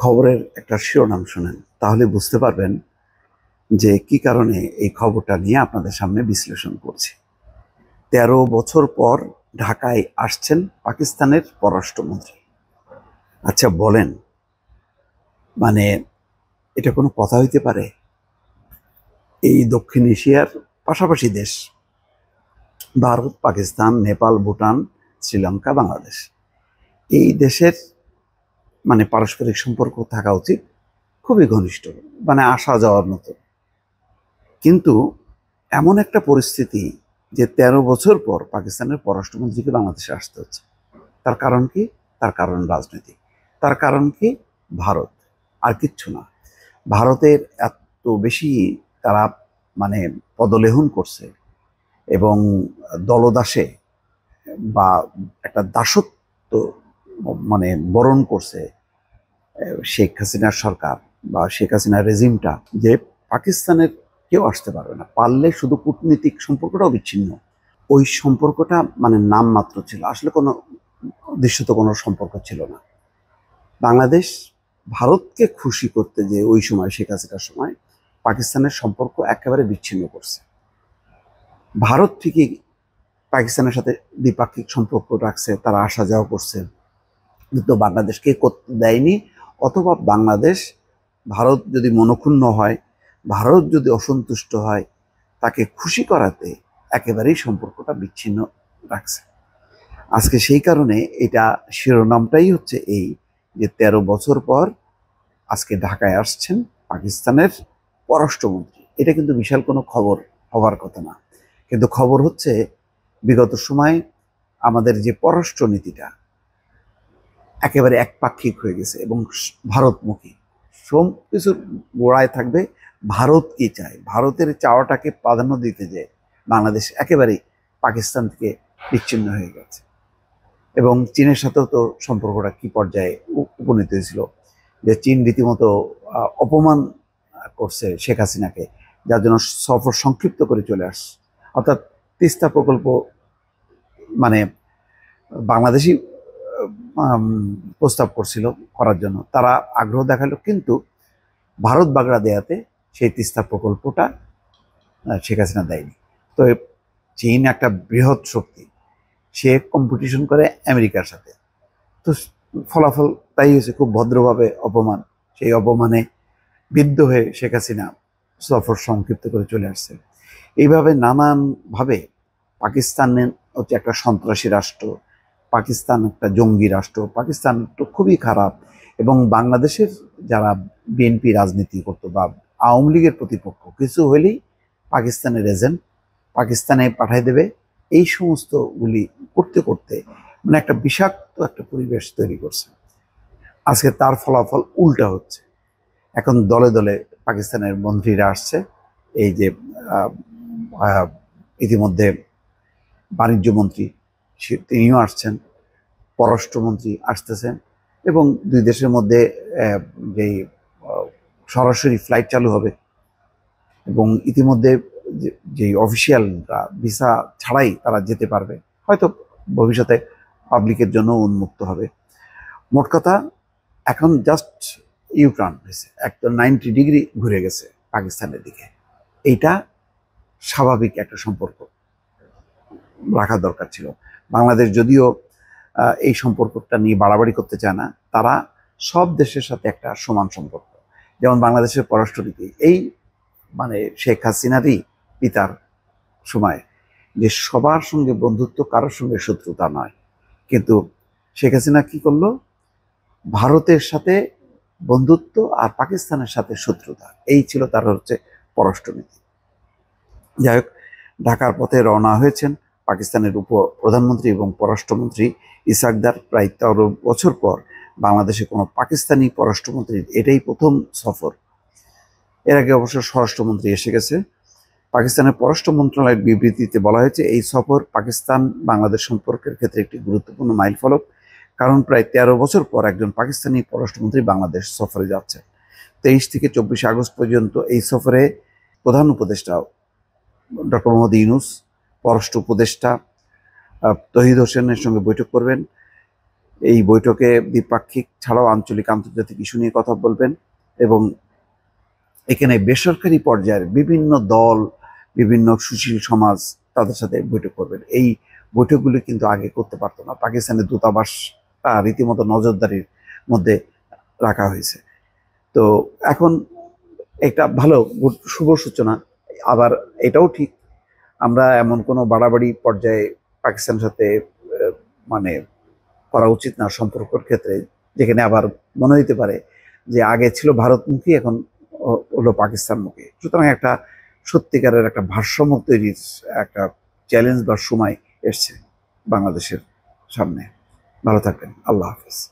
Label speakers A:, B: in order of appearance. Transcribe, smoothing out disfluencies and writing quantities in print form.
A: খবরের একটা শিরোনাম শুনেন, তাহলে বুঝতে পারবেন যে কি কারণে এই খবরটা নিয়ে আপনাদের সামনে বিশ্লেষণ করছি। ১৩ বছর পর ঢাকায় আসছেন পাকিস্তানের পররাষ্ট্রমন্ত্রী। আচ্ছা বলেন, মানে এটা কোনো কথা হইতে পারে? এই দক্ষিণ এশিয়ার পাশাপাশি দেশ ভারত, পাকিস্তান, নেপাল, ভুটান, শ্রীলঙ্কা, বাংলাদেশ, এই দেশের পারস্পরিক সম্পর্ক থাকা উচিত খুবই ঘনিষ্ঠ, আসা যাওয়ার মতো। কিন্তু এমন একটা পরিস্থিতি যে ১৩ বছর পর পাকিস্তানের পররাষ্ট্রমন্ত্রীকে বাংলাদেশে আসতে হচ্ছে। তার কারণ কি? তার কারণ রাজনৈতিক। তার কারণ কি? ভারত, আর কিচ্ছু না। ভারতের এত বেশি তারা পদলেহন করছে এবং দলদাসে বা একটা দাসত্ব বরণ করছে শেখ হাসিনার সরকার বা শেখ হাসিনার রেজিমটা, যে পাকিস্তানের কেউ আসতে পারবে না। পারলে শুধু কূটনীতিক সম্পর্কটাও বিচ্ছিন্ন। ওই সম্পর্কটা নাম মাত্র ছিল, আসলে কোনো দৃশ্যত কোনো সম্পর্ক ছিল না। বাংলাদেশ ভারতকে খুশি করতে যে ওই সময় শেখ হাসিনার সময় পাকিস্তানের সম্পর্ক একেবারে বিচ্ছিন্ন করছে। ভারত ঠিকই পাকিস্তানের সাথে দ্বিপাক্ষিক সম্পর্ক রাখছে, তারা আসা যাওয়া করছে, কিন্তু বাংলাদেশকে করতে দেয়নি। অথবা বাংলাদেশ, ভারত যদি মনক্ষুণ্ণ হয়, ভারত যদি অসন্তুষ্ট হয়, তাকে খুশি করাতে একেবারেই সম্পর্কটা বিচ্ছিন্ন রাখছে। আজকে সেই কারণে এটা শিরোনামটাই হচ্ছে এই যে ১৩ বছর পর আজকে ঢাকায় আসছেন পাকিস্তানের পররাষ্ট্রমন্ত্রী। এটা কিন্তু বিশাল কোনো খবর হওয়ার কথা না, কিন্তু খবর হচ্ছে বিগত সময় আমাদের যে পররাষ্ট্র নীতিটা একেবারে একপাক্ষিক হয়ে গেছে এবং ভারতমুখী। সব কিছুর গোড়ায় থাকবে ভারত কি চায়, ভারতের চাওয়াটাকে প্রাধান্য দিতে যে বাংলাদেশ একেবারেই পাকিস্তান থেকে বিচ্ছিন্ন হয়ে গেছে। এবং চীনের সাথেও তো সম্পর্কটা কি পর্যায়ে উপনীত হয়েছিল, যে চীন রীতিমতো অপমান করছে শেখ হাসিনাকে, যার জন্য সফর সংক্ষিপ্ত করে চলে আসছে। অর্থাৎ তিস্তা প্রকল্প বাংলাদেশি প্রস্তাব করছিল করার জন্য, তারা আগ্রহ দেখালো, কিন্তু ভারত বাগড়া দেয়াতে সেই তিস্তা প্রকল্পটা শেখ হাসিনা দেয়নি। তো চীন একটা বৃহৎ শক্তি, সে কম্পিটিশন করে আমেরিকার সাথে। তো ফলাফল তাই হয়েছে, খুব ভদ্রভাবে অপমান। সেই অপমানে বিদ্ধ হয়ে শেখ হাসিনা সফর সংক্ষিপ্ত করে চলে আসছে। এইভাবে নানানভাবে পাকিস্তান হচ্ছে একটা সন্ত্রাসী রাষ্ট্র, পাকিস্তান একটা জঙ্গি রাষ্ট্র, পাকিস্তান তো খুবই খারাপ। এবং বাংলাদেশের যারা বিএনপি রাজনীতি করতো বা আওয়ামী লীগের প্রতিপক্ষ, কিছু হলেই পাকিস্তানের এজেন্ট, পাকিস্তানে পাঠাই দেবে, এই সমস্তগুলি করতে করতে একটা বিষাক্ত একটা পরিবেশ তৈরি করছে। আজকে তার ফলাফল উল্টা হচ্ছে। এখন দলে দলে পাকিস্তানের মন্ত্রীরা আসছে। এই যে ইতিমধ্যে বাণিজ্য মন্ত্রী তিনিও আসছেন, পররাষ্ট্রমন্ত্রী আসতেছেন, এবং দুই দেশের মধ্যে যেই সরাসরি ফ্লাইট চালু হবে, এবং ইতিমধ্যে যে অফিসিয়ালরা ভিসা ছাড়াই তারা যেতে পারবে, হয়তো ভবিষ্যতে পাবলিকের জন্য উন্মুক্ত হবে। মোট কথা, এখন জাস্ট ইউটার্ন হয়েছে, একটা 90 ডিগ্রি ঘুরে গেছে পাকিস্তানের দিকে। এইটা স্বাভাবিক একটা সম্পর্ক রাখা দরকার ছিল। বাংলাদেশ যদিও এই সম্পর্কটা নিয়ে বাড়াবাড়ি করতে চায় না, তারা সব দেশের সাথে একটা সমান সম্পর্ক। যেমন বাংলাদেশের পররাষ্ট্রনীতি, এই শেখ হাসিনারই পিতার সময়, যে সবার সঙ্গে বন্ধুত্ব, কারোর সঙ্গে শত্রুতা নয়। কিন্তু শেখ হাসিনা কি করলো? ভারতের সাথে বন্ধুত্ব আর পাকিস্তানের সাথে শত্রুতা, এই ছিল তার হচ্ছে পররাষ্ট্রনীতি। যাই হোক, ঢাকার পথে রওনা হয়েছেন পাকিস্তানের প্রধানমন্ত্রী এবং পররাষ্ট্রমন্ত্রী ইসাকদার। প্রায় ১৩ বছর পর বাংলাদেশে কোনো পাকিস্তানি পররাষ্ট্রমন্ত্রীর এটাই প্রথম সফর। এর আগে অবশ্য স্বরাষ্ট্রমন্ত্রী এসে গেছে। পাকিস্তানের পররাষ্ট্র মন্ত্রণালয়ের বিবৃতিতে বলা হয়েছে, এই সফর পাকিস্তান বাংলাদেশ সম্পর্কের ক্ষেত্রে একটি গুরুত্বপূর্ণ মাইলফলক, কারণ প্রায় ১৩ বছর পর একজন পাকিস্তানি পররাষ্ট্রমন্ত্রী বাংলাদেশ সফরে যাচ্ছেন। ২৩ থেকে ২৪ আগস্ট পর্যন্ত এই সফরে প্রধান উপদেষ্টা ডক্টর মোহাম্মদ ইউনূস, পররাষ্ট্র উপদেষ্টা তৌহিদ হোসেনের সঙ্গে বৈঠক করবেন, এই বৈঠকে দ্বিপাক্ষিক ছাড়াও আঞ্চলিক আন্তর্জাতিক ইস্যু নিয়ে কথা বলবেন এবং এখানে বেসরকারি পর্যায়ের বিভিন্ন দল, বিভিন্ন সুশীল সমাজ তাদের সাথে বৈঠক করবেন। এই বৈঠকগুলি কিন্তু আগে করতে পারতো না। পাকিস্তানের দূতাবাসটা রীতিমতো নজরদারির মধ্যে রাখা হয়েছে। তো এখন একটা ভালো শুভ সূচনা। আবার এটাও ঠিক, আমরা এমন কোনো বাড়াবাড়ি পর্যায়ে পাকিস্তানের সাথে মানে করা উচিত না সম্পর্কের ক্ষেত্রে, যেখানে আবার মনে হইতে পারে যে আগে ছিল ভারতমুখী, এখন হলো পাকিস্তানমুখী। সুতরাং একটা সত্যিকারের একটা ভারসাম্য তৈরির একটা চ্যালেঞ্জ বা সময় এসছে বাংলাদেশের সামনে। ভালো থাকবেন। আল্লাহ হাফিজ।